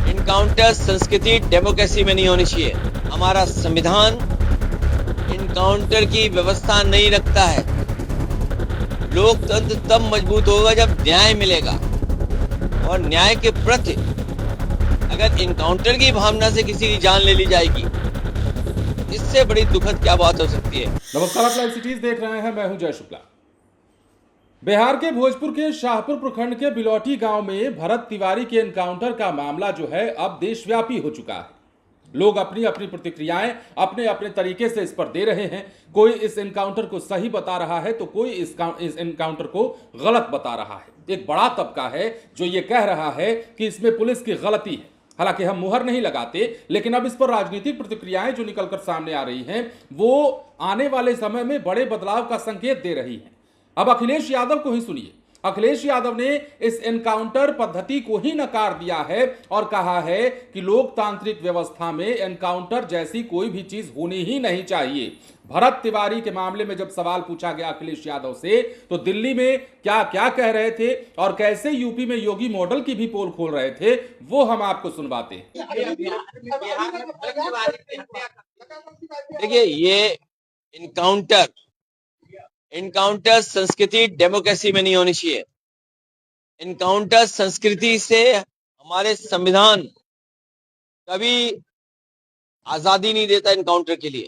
Encounter संस्कृति democracy में नहीं होनी चाहिए। हमारा संविधान इनकाउंटर की व्यवस्था नहीं रखता है। लोकतंत्र तब मजबूत होगा जब न्याय मिलेगा, और न्याय के प्रति अगर इनकाउंटर की भावना से किसी की जान ले ली जाएगी, इससे बड़ी दुखद क्या बात हो सकती है। नमस्कार, आप लाइव सिटीज देख रहे हैं। मैं हूं जय शुक्ला। बिहार के भोजपुर के शाहपुर प्रखंड के बिलौटी गांव में भरत तिवारी के एनकाउंटर का मामला जो है अब देशव्यापी हो चुका है। लोग अपनी अपनी प्रतिक्रियाएं अपने अपने तरीके से इस पर दे रहे हैं। कोई इस एनकाउंटर को सही बता रहा है तो कोई इस एनकाउंटर को गलत बता रहा है। एक बड़ा तबका है जो ये कह रहा है कि इसमें पुलिस की गलती है। हालांकि हम मुहर नहीं लगाते, लेकिन अब इस पर राजनीतिक प्रतिक्रियाएं जो निकलकर सामने आ रही हैं वो आने वाले समय में बड़े बदलाव का संकेत दे रही हैं। अब अखिलेश यादव को ही सुनिए। अखिलेश यादव ने इस एनकाउंटर पद्धति को ही नकार दिया है और कहा है कि लोकतांत्रिक व्यवस्था में एनकाउंटर जैसी कोई भी चीज होनी ही नहीं चाहिए। भरत तिवारी के मामले में जब सवाल पूछा गया अखिलेश यादव से, तो दिल्ली में क्या क्या कह रहे थे और कैसे यूपी में योगी मॉडल की भी पोल खोल रहे थे, वो हम आपको सुनवाते हैं। देखिए, ये इनकाउंटर संस्कृति डेमोक्रेसी में नहीं होनी चाहिए। इनकाउंटर संस्कृति से हमारे संविधान कभी आजादी नहीं देता इनकाउंटर के लिए।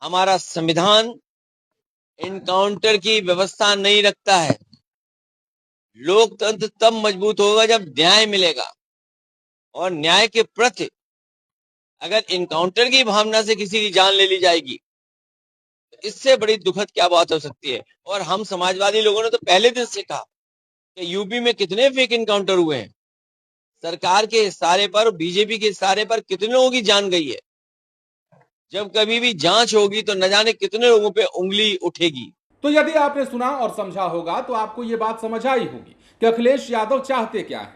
हमारा संविधान इनकाउंटर की व्यवस्था नहीं रखता है। लोकतंत्र तब मजबूत होगा जब न्याय मिलेगा, और न्याय के प्रति अगर इनकाउंटर की भावना से किसी की जान ले ली जाएगी, इससे बड़ी दुखद क्या बात हो सकती है। और हम समाजवादी लोगों ने तो पहले दिन से कहा कि यूपी में कितने फेक इनकाउंटर हुए हैं। सरकार के इशारे पर, बीजेपी के इशारे पर कितने लोगों की जान गई है। जब कभी भी जांच होगी तो न जाने कितने लोगों पे उंगली उठेगी। तो यदि आपने सुना और समझा होगा तो आपको यह बात समझ आई होगी कि अखिलेश यादव चाहते क्या है।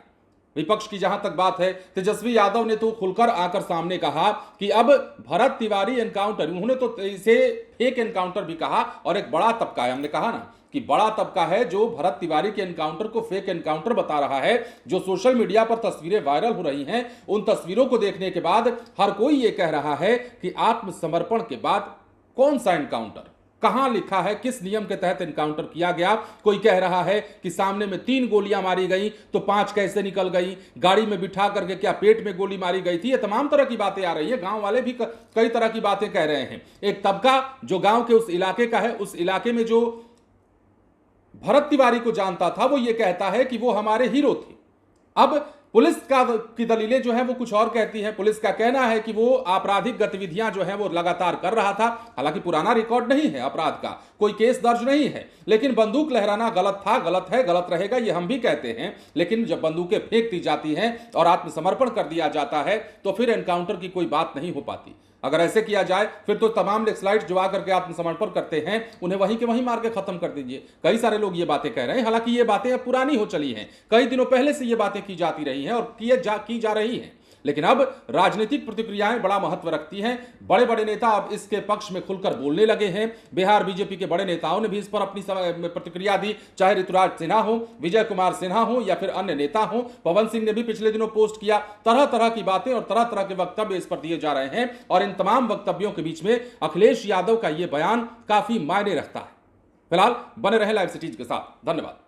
विपक्ष की जहां तक बात है, तेजस्वी यादव ने तो खुलकर आकर सामने कहा कि अब भरत तिवारी एनकाउंटर, उन्होंने तो इसे फेक एनकाउंटर भी कहा, और एक बड़ा तबका है, हमने कहा ना कि बड़ा तबका है जो भरत तिवारी के एनकाउंटर को फेक एनकाउंटर बता रहा है। जो सोशल मीडिया पर तस्वीरें वायरल हो रही हैं, उन तस्वीरों को देखने के बाद हर कोई ये कह रहा है कि आत्मसमर्पण के बाद कौन सा एनकाउंटर, कहां लिखा है, किस नियम के तहत एनकाउंटर किया गया। कोई कह रहा है कि सामने में 3 गोलियां मारी गई तो 5 कैसे निकल गई, गाड़ी में बिठा करके क्या पेट में गोली मारी गई थी। ये तमाम तरह की बातें आ रही है। गांव वाले भी कई तरह की बातें कह रहे हैं। एक तबका जो गांव के उस इलाके का है, उस इलाके में जो भरत तिवारी को जानता था, वो ये कहता है कि वो हमारे हीरो थे। अब पुलिस की दलीलें जो है वो कुछ और कहती है। पुलिस का कहना है कि वो आपराधिक गतिविधियां जो है वो लगातार कर रहा था। हालांकि पुराना रिकॉर्ड नहीं है अपराध का, कोई केस दर्ज नहीं है, लेकिन बंदूक लहराना गलत था, गलत है, गलत रहेगा, ये हम भी कहते हैं। लेकिन जब बंदूकें फेंक दी जाती हैं और आत्मसमर्पण कर दिया जाता है तो फिर एनकाउंटर की कोई बात नहीं हो पाती। अगर ऐसे किया जाए फिर तो तमाम नक्सलाइट जो आकर के आत्मसमर्पण करते हैं उन्हें वहीं के वहीं मार के खत्म कर दीजिए। कई सारे लोग ये बातें कह रहे हैं। हालांकि ये बातें अब पुरानी हो चली हैं, कई दिनों पहले से ये बातें की जाती रही हैं और की जा रही हैं। लेकिन अब राजनीतिक प्रतिक्रियाएं बड़ा महत्व रखती हैं। बड़े बड़े नेता अब इसके पक्ष में खुलकर बोलने लगे हैं। बिहार बीजेपी के बड़े नेताओं ने भी इस पर अपनी प्रतिक्रिया दी, चाहे ऋतुराज सिन्हा हो, विजय कुमार सिन्हा हो या फिर अन्य नेता हो। पवन सिंह ने भी पिछले दिनों पोस्ट किया। तरह तरह की बातें और तरह तरह के वक्तव्य इस पर दिए जा रहे हैं, और इन तमाम वक्तव्यों के बीच में अखिलेश यादव का यह बयान काफी मायने रखता है। फिलहाल बने रहे लाइव सिटीज के साथ। धन्यवाद।